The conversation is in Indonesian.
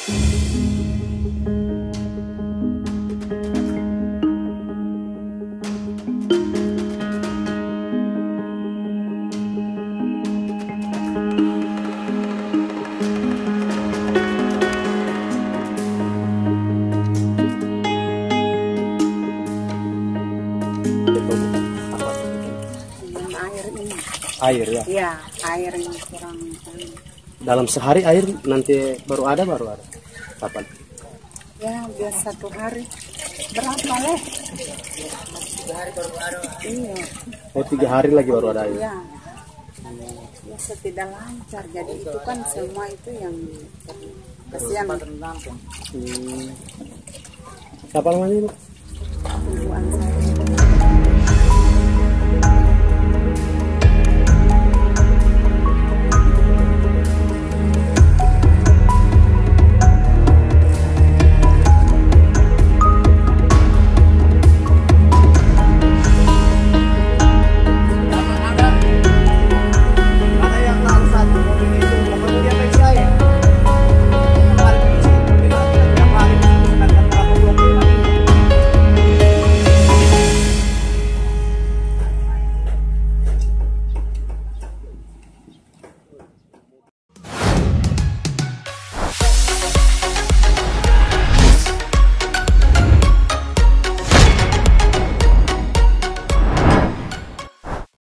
Air ya? Iya, air yang kurang. Dalam sehari air nanti baru ada? Kapan? Ya, biasa 1 hari. Berapa leh? 3 hari baru ada. Iya. Oh, 3 hari lagi baru ada air? Iya. Biasa tidak lancar, jadi itu kan semua itu yang kasihan. Siapa namanya, Bu? Ibu Ansari.